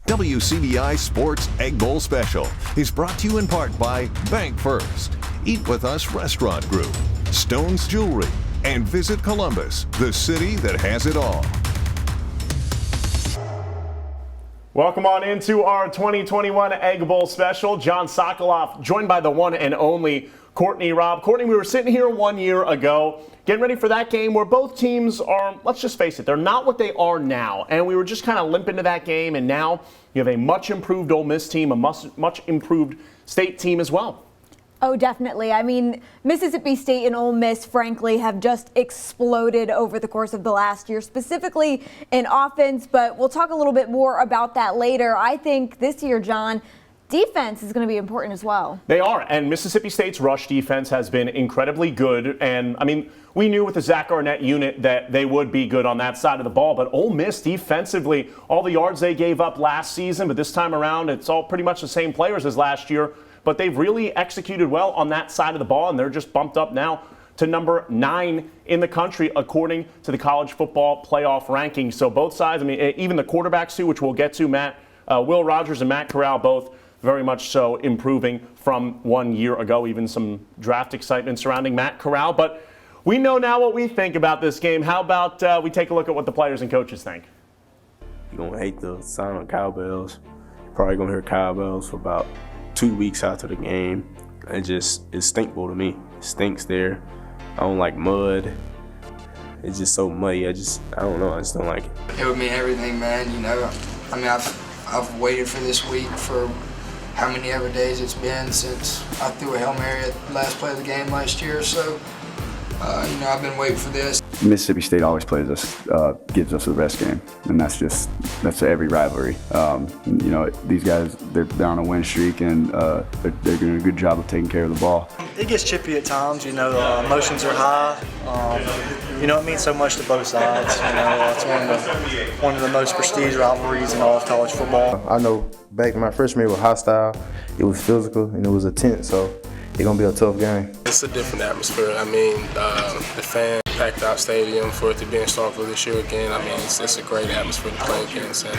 WCBI Sports Egg Bowl Special is brought to you in part by Bank First, Eat With Us Restaurant Group, Stone's Jewelry, and Visit Columbus, the city that has it all. Welcome on into our 2021 Egg Bowl Special. John Sokoloff, joined by the one and only Courtney Robb. Courtney, we were sitting here 1 year ago, getting ready for that game where both teams are, let's just face it, they're not what they are now. And we were just kind of limping to that game, and now you have a much improved Ole Miss team, a much improved State team as well. Oh, definitely. I mean, Mississippi State and Ole Miss, frankly, have just exploded over the course of the last year, specifically in offense, but we'll talk a little bit more about that later. I think this year, John, defense is going to be important as well. They are, and Mississippi State's rush defense has been incredibly good, and I mean, we knew with the Zach Arnett unit that they would be good on that side of the ball, but Ole Miss defensively, all the yards they gave up last season, but this time around, it's all pretty much the same players as last year. But they've really executed well on that side of the ball, and they're just bumped up now to number 9 in the country, according to the college football playoff rankings. So both sides, I mean, even the quarterbacks too, which we'll get to, Will Rogers and Matt Corral, both very much so improving from 1 year ago, even some draft excitement surrounding Matt Corral. But we know now what we think about this game. How about we take a look at what the players and coaches think? You're going to hate the sound of cowbells. You're probably going to hear cowbells for about 2 weeks after the game. It's stinkable to me. It stinks there. I don't like mud. It's just so muddy. I don't know. I just don't like it. It would mean everything, man. You know, I mean, I've waited for this week for how many ever days it's been since I threw a Hail Mary at the last play of the game last year. So, you know, I've been waiting for this. Mississippi State always plays us, gives us the best game, and that's every rivalry. You know, these guys, they're on a win streak, and they're doing a good job of taking care of the ball. It gets chippy at times, you know, emotions are high. You know, it means so much to both sides. You know, it's one of the most prestige rivalries in all of college football. I know back in my freshman year, it was hostile, it was physical, and it was intense, so it's going to be a tough game. It's a different atmosphere. I mean, the fans packed out stadium for it to be in Starkville this year again. I mean, it's a great atmosphere to play against, and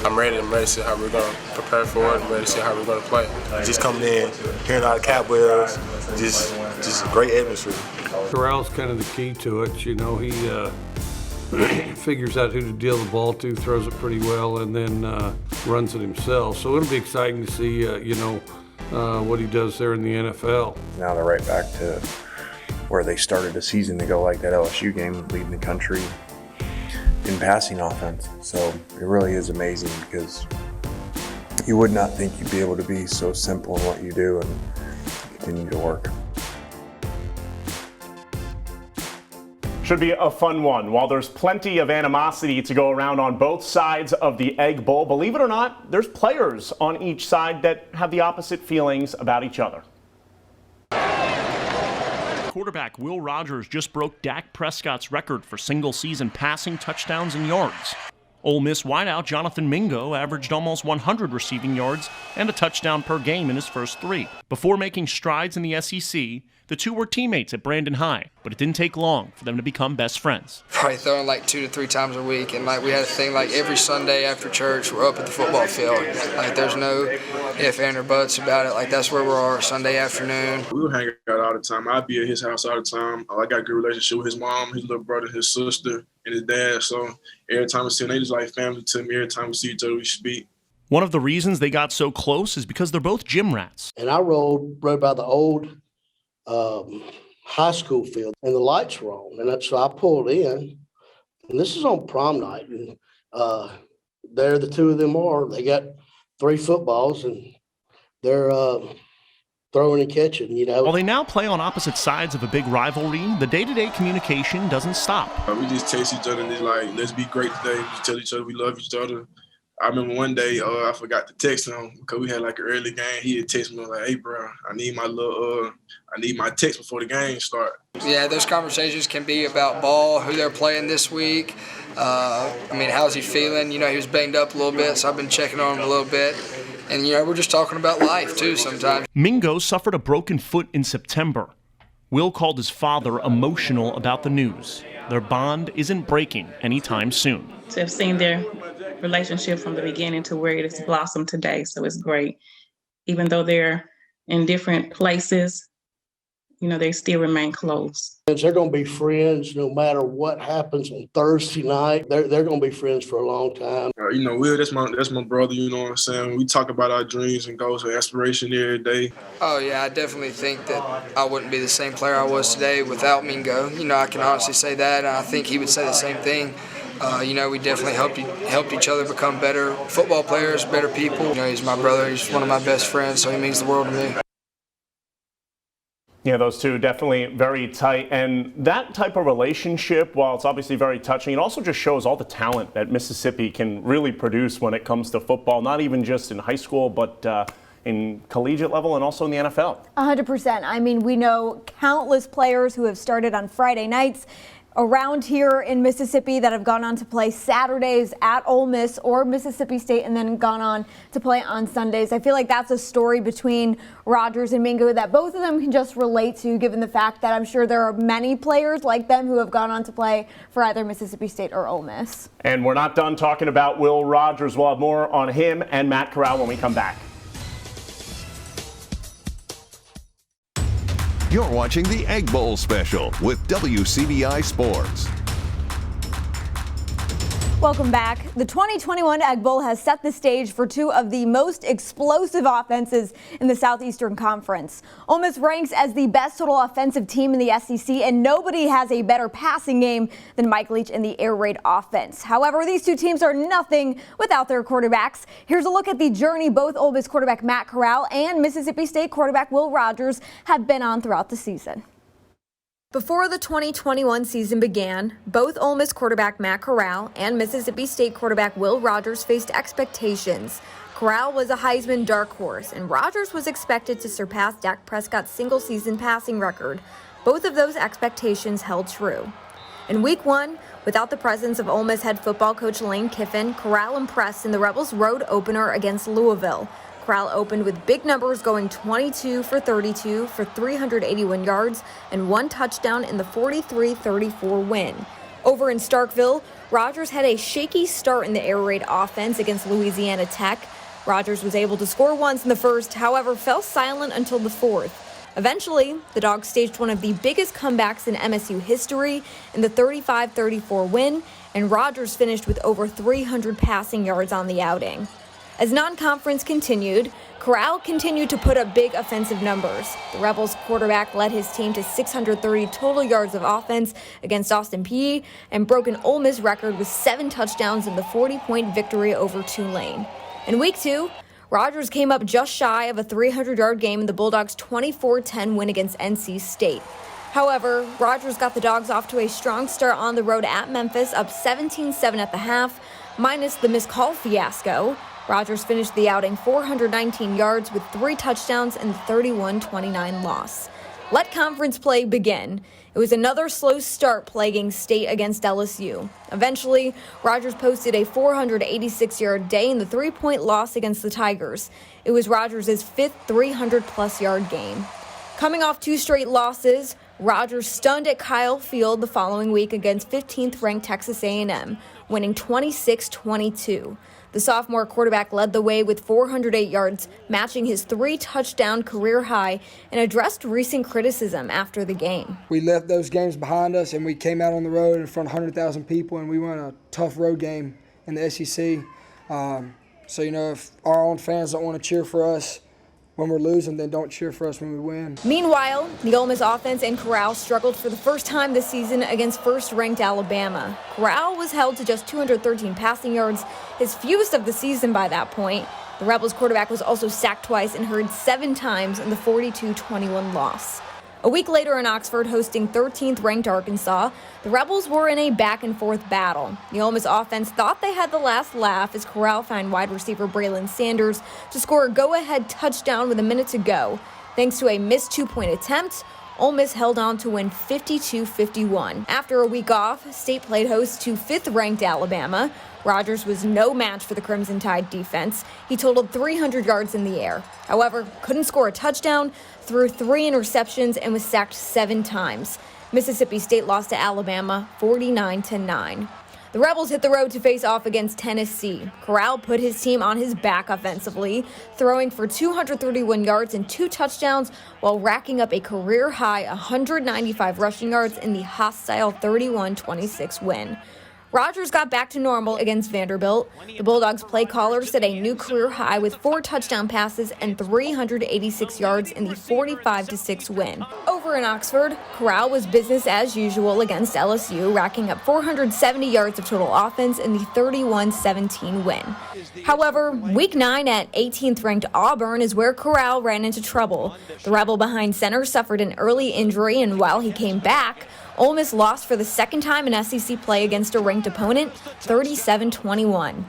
I'm ready to see how we're going to prepare for it and ready to see how we're going to play. Just coming in, hearing all the cowbells, just a great atmosphere. Corral's kind of the key to it. You know, he figures out who to deal the ball to, throws it pretty well, and then runs it himself. So it'll be exciting to see, you know, what he does there in the NFL. Now they're right back to where they started the season to go, like that LSU game, leading the country in passing offense. So it really is amazing because you would not think you'd be able to be so simple in what you do and continue to work. Should be a fun one. While there's plenty of animosity to go around on both sides of the Egg Bowl, believe it or not, there's players on each side that have the opposite feelings about each other. Quarterback Will Rogers just broke Dak Prescott's record for single-season passing touchdowns and yards. Ole Miss wideout Jonathan Mingo averaged almost 100 receiving yards and a touchdown per game in his first 3. Before making strides in the SEC, the two were teammates at Brandon High, but it didn't take long for them to become best friends. Probably throwing like 2 to 3 times a week, and like we had a thing like every Sunday after church, we're up at the football field. Like there's no if, and, or buts about it. Like that's where we are Sunday afternoon. We would hang out all the time. I'd be at his house all the time. I got a good relationship with his mom, his little brother, his sister, and his dad. So every time we see them, they just like family to me. Every time we see each other, we speak. One of the reasons they got so close is because they're both gym rats. And I rode by the old high school field, and the lights were on, and so I pulled in, and this is on prom night, and there the two of them are. They got 3 footballs, and they're throwing and catching, you know. While they now play on opposite sides of a big rivalry, the day-to-day communication doesn't stop. We just text each other and just like, let's be great today. We just tell each other we love each other. I remember one day I forgot to text him because we had like an early game. He had texted me like, "Hey, bro, I need my text before the game start." Yeah, those conversations can be about ball, who they're playing this week. I mean, how's he feeling? You know, he was banged up a little bit, so I've been checking on him a little bit. And, you know, we're just talking about life, too, sometimes. Mingo suffered a broken foot in September. Will called his father emotional about the news. their bond isn't breaking anytime soon. To have seen their relationship from the beginning to where it has blossomed today, so it's great. Even though they're in different places, you know, they still remain close. They're going to be friends no matter what happens on Thursday night. They're going to be friends for a long time. You know, Will, that's my brother, you know what I'm saying? We talk about our dreams and goals and aspiration every day. Oh, yeah, I definitely think that I wouldn't be the same player I was today without Mingo. You know, I can honestly say that, and I think he would say the same thing. You know, we definitely helped each other become better football players, better people. You know, he's my brother. He's one of my best friends, so he means the world to me. Yeah, those two definitely very tight. And that type of relationship, while it's obviously very touching, it also just shows all the talent that Mississippi can really produce when it comes to football, not even just in high school, but in collegiate level and also in the NFL. 100%. I mean, we know countless players who have started on Friday nights around here in Mississippi that have gone on to play Saturdays at Ole Miss or Mississippi State and then gone on to play on Sundays. I feel like that's a story between Rogers and Mingo that both of them can just relate to, given the fact that I'm sure there are many players like them who have gone on to play for either Mississippi State or Ole Miss. And we're not done talking about Will Rogers. We'll have more on him and Matt Corral when we come back. You're watching the Egg Bowl Special with WCBI Sports. Welcome back. The 2021 Egg Bowl has set the stage for two of the most explosive offenses in the Southeastern Conference. Ole Miss ranks as the best total offensive team in the SEC, and nobody has a better passing game than Mike Leach and the air raid offense. However, these two teams are nothing without their quarterbacks. Here's a look at the journey both Ole Miss quarterback Matt Corral and Mississippi State quarterback Will Rogers have been on throughout the season. Before the 2021 season began, both Ole Miss quarterback Matt Corral and Mississippi State quarterback Will Rogers faced expectations. Corral was a Heisman dark horse, and Rogers was expected to surpass Dak Prescott's single-season passing record. Both of those expectations held true. In Week 1, without the presence of Ole Miss head football coach Lane Kiffin, Corral impressed in the Rebels' road opener against Louisville. Corral opened with big numbers, going 22 for 32 for 381 yards and one touchdown in the 43-34 win. Over in Starkville, Rogers had a shaky start in the air raid offense against Louisiana Tech. Rogers was able to score once in the first, however, fell silent until the fourth. Eventually, the Dogs staged one of the biggest comebacks in MSU history in the 35-34 win, and Rogers finished with over 300 passing yards on the outing. As non-conference continued, Corral continued to put up big offensive numbers. The Rebels quarterback led his team to 630 total yards of offense against Austin Peay and broke an Ole Miss record with 7 touchdowns in the 40-point victory over Tulane. In Week 2, Rogers came up just shy of a 300-yard game in the Bulldogs' 24-10 win against NC State. However, Rogers got the Dogs off to a strong start on the road at Memphis, up 17-7 at the half, minus the missed call fiasco. Rogers finished the outing 419 yards with 3 touchdowns and the 31-29 loss. Let conference play begin. It was another slow start plaguing State against LSU. Eventually, Rogers posted a 486-yard day in the 3-point loss against the Tigers. It was Rogers' 5th 300-plus yard game. Coming off 2 straight losses, Rogers stunned at Kyle Field the following week against 15th-ranked Texas A&M, winning 26-22. The sophomore quarterback led the way with 408 yards, matching his 3-touchdown career high, and addressed recent criticism after the game. We left those games behind us, and we came out on the road in front of 100,000 people, and we won a tough road game in the SEC. So, you know, if our own fans don't want to cheer for us when we're losing, then don't cheer for us when we win. Meanwhile, the Ole Miss offense and Corral struggled for the first time this season against first-ranked Alabama. Corral was held to just 213 passing yards, his fewest of the season by that point. The Rebels quarterback was also sacked twice and hurried 7 times in the 42-21 loss. A week later in Oxford, hosting 13th-ranked Arkansas, the Rebels were in a back-and-forth battle. The Ole Miss offense thought they had the last laugh as Corral found wide receiver Braylon Sanders to score a go-ahead touchdown with a minute to go. Thanks to a missed 2-point attempt, Ole Miss held on to win 52-51. After a week off, State played host to 5th-ranked Alabama. Rogers was no match for the Crimson Tide defense. He totaled 300 yards in the air. However, couldn't score a touchdown, threw 3 interceptions, and was sacked 7 times. Mississippi State lost to Alabama 49-9. The Rebels hit the road to face off against Tennessee. Corral put his team on his back offensively, throwing for 231 yards and 2 touchdowns while racking up a career-high 195 rushing yards in the hostile 31-26 win. Rodgers got back to normal against Vanderbilt. The Bulldogs play caller set a new career high with 4 touchdown passes and 386 yards in the 45-6 win. Over in Oxford, Corral was business as usual against LSU, racking up 470 yards of total offense in the 31-17 win. However, Week 9 at 18th-ranked Auburn is where Corral ran into trouble. The Rebel behind center suffered an early injury, and while he came back, Ole Miss lost for the second time in SEC play against a ranked opponent, 37-21.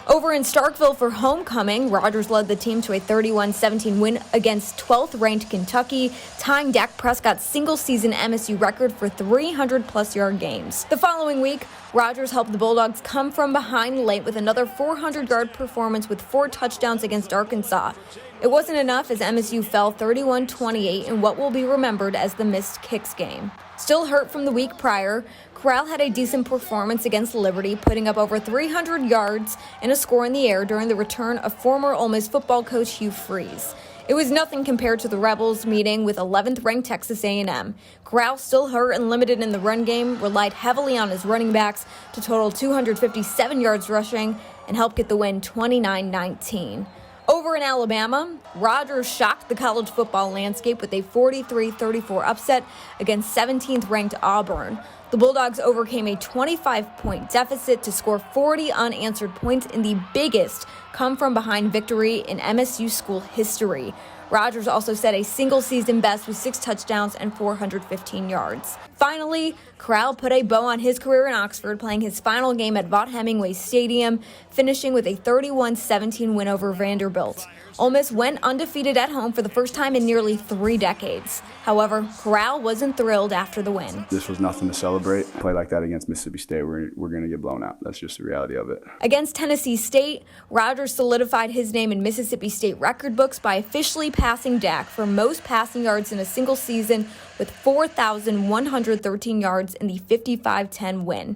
Over in Starkville for homecoming, Rodgers led the team to a 31-17 win against 12th-ranked Kentucky, tying Dak Prescott's single-season MSU record for 300-plus yard games. The following week, Rodgers helped the Bulldogs come from behind late with another 400-yard performance with 4 touchdowns against Arkansas. It wasn't enough as MSU fell 31-28 in what will be remembered as the missed kicks game. Still hurt from the week prior, Corral had a decent performance against Liberty, putting up over 300 yards and a score in the air during the return of former Ole Miss football coach Hugh Freeze. It was nothing compared to the Rebels meeting with 11th-ranked Texas A&M. Corral, still hurt and limited in the run game, relied heavily on his running backs to total 257 yards rushing and help get the win 29-19. Over in Alabama, Rodgers shocked the college football landscape with a 43-34 upset against 17th-ranked Auburn. The Bulldogs overcame a 25-point deficit to score 40 unanswered points in the biggest come-from-behind victory in MSU school history. Rodgers also set a single-season best with 6 touchdowns and 415 yards. Finally, Corral put a bow on his career in Oxford, playing his final game at Vaught Hemingway Stadium, finishing with a 31-17 win over Vanderbilt. Ole Miss went undefeated at home for the first time in nearly 3 decades. However, Corral wasn't thrilled after the win. This was nothing to celebrate. Play like that against Mississippi State, we're going to get blown out. That's just the reality of it. Against Tennessee State, Rodgers solidified his name in Mississippi State record books by officially passing Dak for most passing yards in a single season with 4,113 yards in the 55-10 win.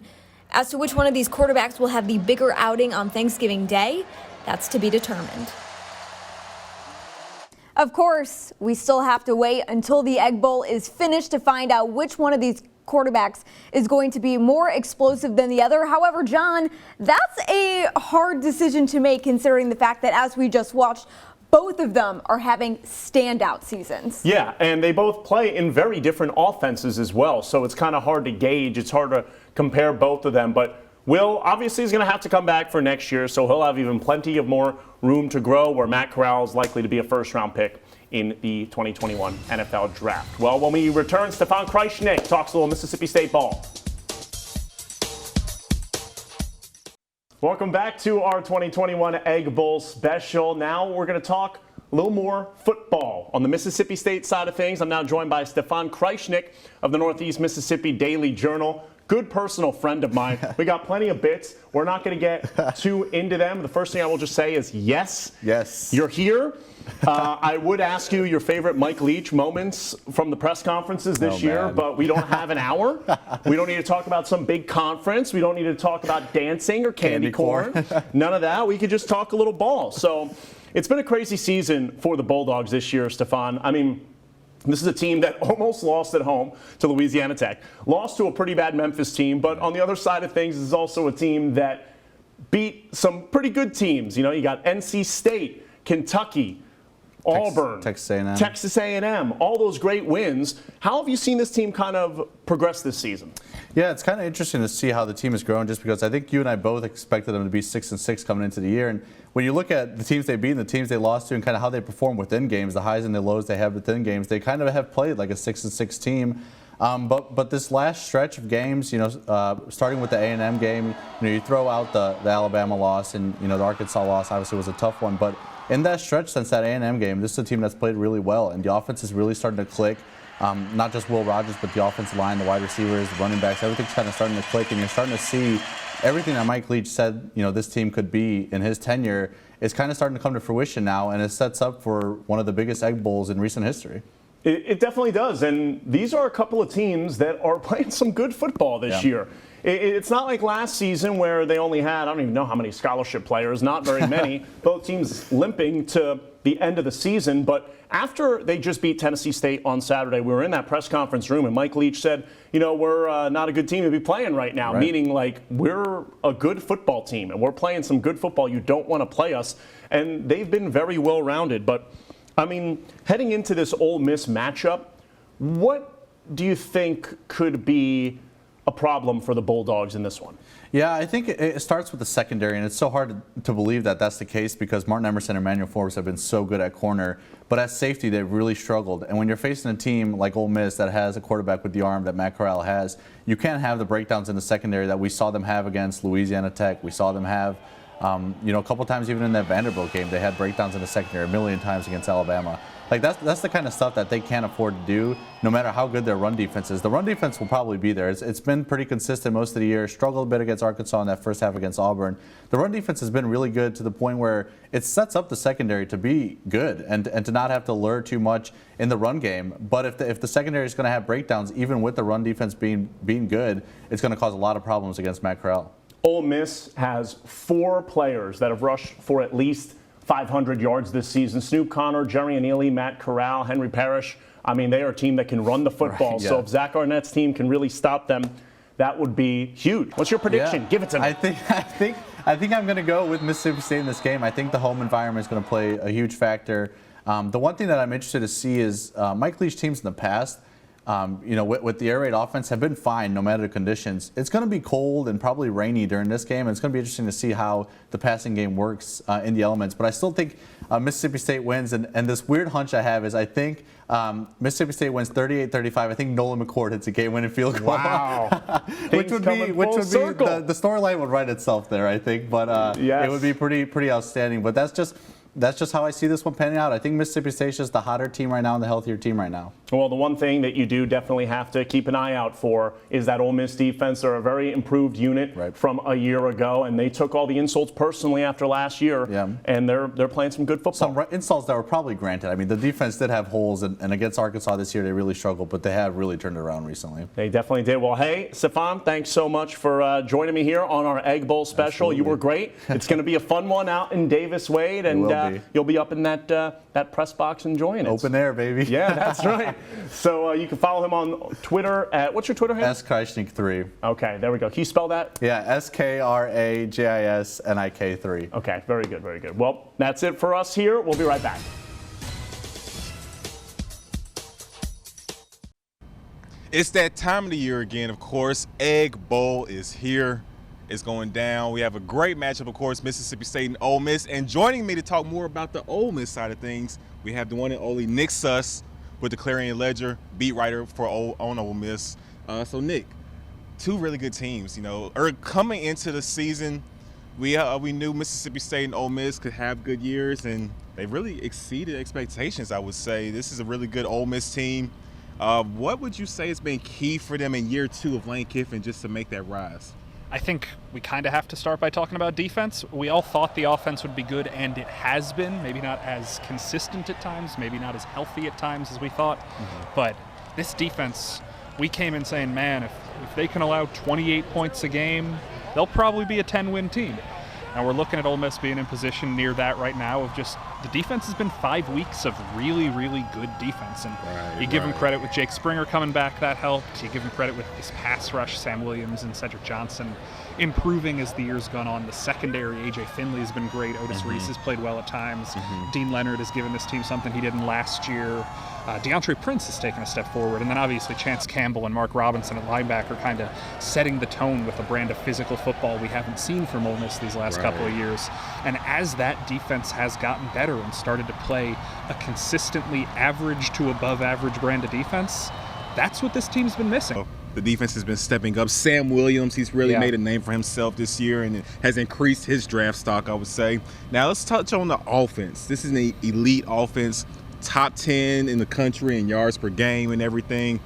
As to which one of these quarterbacks will have the bigger outing on Thanksgiving Day, that's to be determined. Of course, we still have to wait until the Egg Bowl is finished to find out which one of these quarterbacks is going to be more explosive than the other. However, John, that's a hard decision to make considering the fact that, as we just watched, both of them are having standout seasons. Yeah, and they both play in very different offenses as well, so it's kind of hard to gauge. It's hard to compare both of them, but Will obviously is going to have to come back for next year, so he'll have even plenty of more room to grow, where Matt Corral is likely to be a first-round pick in the 2021 NFL Draft. Well, when we return, Stefan Kreishnick talks a little Mississippi State ball. Welcome back to our 2021 Egg Bowl special. Now we're going to talk a little more football on the Mississippi State side of things. I'm now joined by Stefan Kreishnick of the Northeast Mississippi Daily Journal. Good personal friend of mine. We got plenty of bits. We're not going to get too into them. The first thing I will just say is yes, you're here. I would ask you your favorite Mike Leach moments from the press conferences this year, but we don't have an hour. We don't need to talk about some big conference. We don't need to talk about dancing or candy corn. None of that. We could just talk a little ball. So it's been a crazy season for the Bulldogs this year, Stefan. I mean, this is a team that almost lost at home to Louisiana Tech, lost to a pretty bad Memphis team, but on the other side of things, this is also a team that beat some pretty good teams. You know, you got NC State, Kentucky, Auburn, Texas A&M, all those great wins. How have you seen this team kind of progress this season? Yeah, it's kind of interesting to see how the team has grown, just because I think you and I both expected them to be 6-6 coming into the year. And when you look at the teams they beat and the teams they lost to and kind of how they perform within games, the highs and the lows they have within games, they kind of have played like a 6-6 team. But this last stretch of games, you know, starting with the A&M game, you know, you throw out the Alabama loss, and you know the Arkansas loss obviously was a tough one, but in that stretch since that A&M game, this is a team that's played really well, and the offense is really starting to click. Not just Will Rodgers, but the offensive line, the wide receivers, the running backs, everything's kind of starting to click, and you're starting to see everything that Mike Leach said, you know, this team could be in his tenure is kind of starting to come to fruition now, and it sets up for one of the biggest Egg Bowls in recent history. It definitely does. And these are a couple of teams that are playing some good football this year. It's not like last season where they only had, I don't even know how many scholarship players, not very many. Both teams limping to the end of the season. But after they just beat Tennessee State on Saturday, we were in that press conference room, and Mike Leach said, we're not a good team to be playing right now, meaning like we're a good football team, and we're playing some good football. You don't want to play us. And they've been very well-rounded. But, I mean, heading into this Ole Miss matchup, what do you think could be a problem for the Bulldogs in this one? Yeah, I think it starts with the secondary, and it's so hard to believe that that's the case because Martin Emerson and Emmanuel Forbes have been so good at corner, but at safety they've really struggled. And when you're facing a team like Ole Miss that has a quarterback with the arm that Matt Corral has, you can't have the breakdowns in the secondary that we saw them have against Louisiana Tech. We saw them have, a couple times even in that Vanderbilt game, they had breakdowns in the secondary a million times against Alabama. Like that's the kind of stuff that they can't afford to do, no matter how good their run defense is. The run defense will probably be there. It's been pretty consistent most of the year. Struggled a bit against Arkansas in that first half against Auburn. The run defense has been really good to the point where it sets up the secondary to be good and to not have to lure too much in the run game. But if the secondary is going to have breakdowns, even with the run defense being good, it's going to cause a lot of problems against Matt Corral. Ole Miss has 4 players that have rushed for at least 500 yards this season. Snoop Connor, Jerry Annealy, Matt Corral, Henry Parrish. I mean, they are a team that can run the football. Right, yeah. So if Zach Arnett's team can really stop them, that would be huge. What's your prediction? Yeah. Give it to me. I think I'm going to go with Mississippi State in this game. I think the home environment is going to play a huge factor. The one thing that I'm interested to see is Mike Leach teams in the past, with the air raid offense have been fine no matter the conditions. It's going to be cold and probably rainy during this game, and it's going to be interesting to see how the passing game works in the elements. But I still think Mississippi State wins, and this weird hunch I have is I think Mississippi State wins 38-35. I think Nolan McCord hits a game-winning field goal. Wow. which would be the storyline would write itself there, I think. But it would be pretty outstanding. But that's just how I see this one panning out. I think Mississippi State's just the hotter team right now and the healthier team right now. Well, the one thing that you do definitely have to keep an eye out for is that Ole Miss defense. They're a very improved unit from a year ago, and they took all the insults personally after last year, and they're playing some good football. Some insults that were probably granted. I mean, the defense did have holes, and against Arkansas this year they really struggled, but they have really turned it around recently. They definitely did. Well, hey, Stefan, thanks so much for joining me here on our Egg Bowl special. Absolutely. You were great. It's going to be a fun one out in Davis Wade, and you'll be up in that press box enjoying it. Open air, baby. Yeah, that's right. So you can follow him on Twitter at, what's your Twitter handle? SKrajisnik3. Okay, there we go. Can you spell that? Yeah, SKRAJISNIK3. Okay, very good, very good. Well, that's it for us here. We'll be right back. It's that time of the year again, of course. Egg Bowl is here. It's going down. We have a great matchup, of course, Mississippi State and Ole Miss. And joining me to talk more about the Ole Miss side of things, we have the one and only Nick Suss with the Clarion Ledger, beat writer for Ole Miss. So, Nick, 2 really good teams. Coming into the season, we knew Mississippi State and Ole Miss could have good years, and they really exceeded expectations, I would say. This is a really good Ole Miss team. What would you say has been key for them in year 2 of Lane Kiffin just to make that rise? I think we kind of have to start by talking about defense. We all thought the offense would be good, and it has been. Maybe not as consistent at times, maybe not as healthy at times as we thought. But this defense, we came in saying, man, if they can allow 28 points a game, they'll probably be a 10-win team. And we're looking at Ole Miss being in position near that right now of just the defense has been 5 weeks of really, really good defense. And you give them credit with Jake Springer coming back, that helped. You give them credit with this pass rush, Sam Williams and Cedric Johnson improving as the year's gone on. The secondary, A.J. Finley has been great. Otis Reese has played well at times. Dean Leonard has given this team something he didn't last year. DeAndre Prince has taken a step forward. And then obviously Chance Campbell and Mark Robinson at linebacker kind of setting the tone with a brand of physical football we haven't seen from Ole Miss these last couple of years. And as that defense has gotten better and started to play a consistently average to above average brand of defense, that's what this team's been missing. The defense has been stepping up. Sam Williams, he's really made a name for himself this year and has increased his draft stock, I would say. Now let's touch on the offense. This is an elite offense, top 10 in the country in yards per game and everything.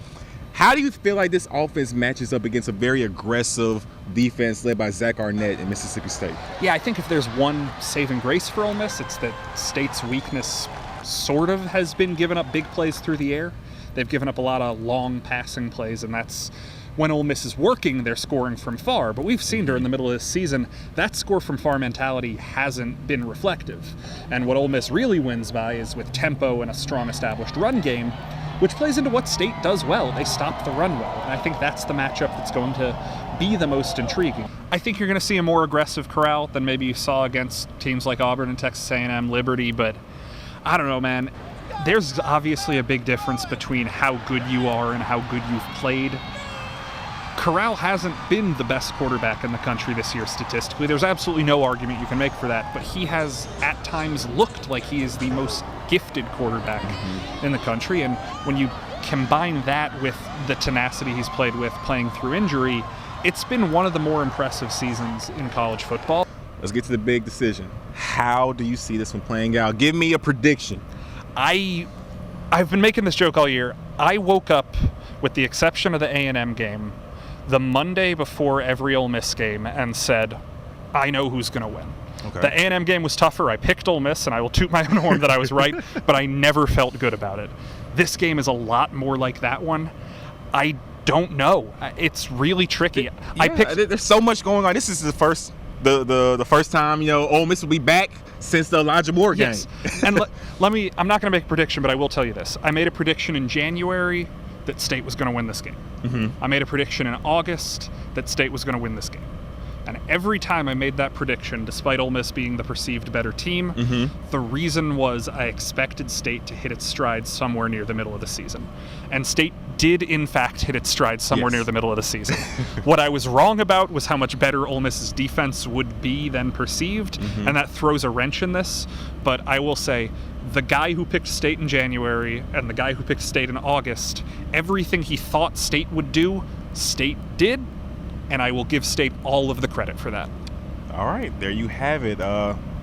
How do you feel like this offense matches up against a very aggressive defense led by Zach Arnett in Mississippi State? Yeah, I think if there's one saving grace for Ole Miss, it's that State's weakness sort of has been giving up big plays through the air. they've given up a lot of long passing plays, and that's when Ole Miss is working, they're scoring from far. But we've seen during the middle of this season, that score from far mentality hasn't been reflective. And what Ole Miss really wins by is with tempo and a strong established run game, which plays into what State does well. They stop the run well. And I think that's the matchup that's going to be the most intriguing. I think you're going to see a more aggressive Corral than maybe you saw against teams like Auburn and Texas A&M, Liberty, but I don't know, man. There's obviously a big difference between how good you are and how good you've played. Corral hasn't been the best quarterback in the country this year statistically. There's absolutely no argument you can make for that, but he has at times looked like he is the most gifted quarterback in the country, and when you combine that with the tenacity he's played with playing through injury, it's been one of the more impressive seasons in college football. Let's get to the big decision. How do you see this one playing out? Give me a prediction. I've been making this joke all year. I woke up, with the exception of the A&M game, the Monday before every Ole Miss game and said, I know who's going to win. Okay. The A&M game was tougher. I picked Ole Miss, and I will toot my own horn that I was right, but I never felt good about it. This game is a lot more like that one. I don't know. It's really tricky. There's so much going on. This is the first time, Ole Miss will be back since the Elijah Moore game. Yes. And I'm not going to make a prediction, but I will tell you this. I made a prediction in January that State was going to win this game. I made a prediction in August that State was going to win this game. And every time I made that prediction, despite Ole Miss being the perceived better team, the reason was I expected State to hit its stride somewhere near the middle of the season. And State did, in fact, hit its stride somewhere near the middle of the season. What I was wrong about was how much better Ole Miss's defense would be than perceived, and that throws a wrench in this. But I will say, the guy who picked State in January and the guy who picked State in August, everything he thought State would do, State did, and I will give State all of the credit for that. All right, there you have it.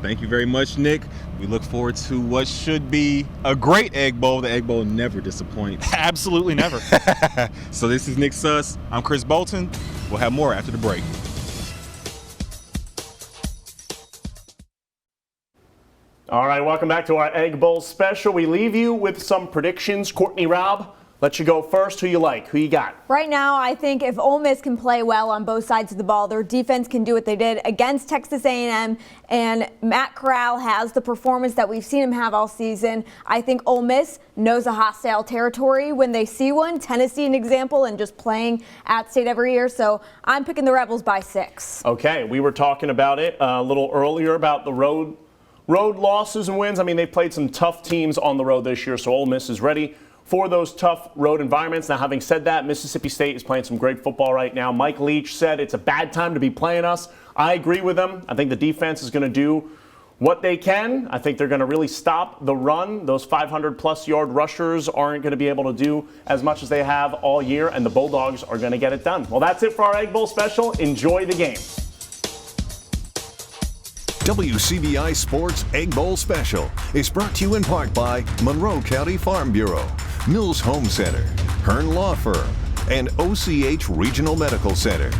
Thank you very much, Nick. We look forward to what should be a great Egg Bowl. The Egg Bowl never disappoints. Absolutely never. So this is Nick Suss. I'm Chris Bolton. We'll have more after the break. All right, welcome back to our Egg Bowl special. We leave you with some predictions. Courtney Raub, let you go first. Who you like? Who you got? Right now, I think if Ole Miss can play well on both sides of the ball, their defense can do what they did against Texas A&M, and Matt Corral has the performance that we've seen him have all season. I think Ole Miss knows a hostile territory when they see one. Tennessee, an example, and just playing at State every year. So I'm picking the Rebels by 6. Okay, we were talking about it a little earlier about the road losses and wins. I mean, they've played some tough teams on the road this year, so Ole Miss is ready for those tough road environments. Now, having said that, Mississippi State is playing some great football right now. Mike Leach said it's a bad time to be playing us. I agree with him. I think the defense is going to do what they can. I think they're going to really stop the run. Those 500-plus yard rushers aren't going to be able to do as much as they have all year, and the Bulldogs are going to get it done. Well, that's it for our Egg Bowl special. Enjoy the game. WCBI Sports Egg Bowl Special is brought to you in part by Monroe County Farm Bureau, Mills Home Center, Hearn Law Firm, and OCH Regional Medical Center.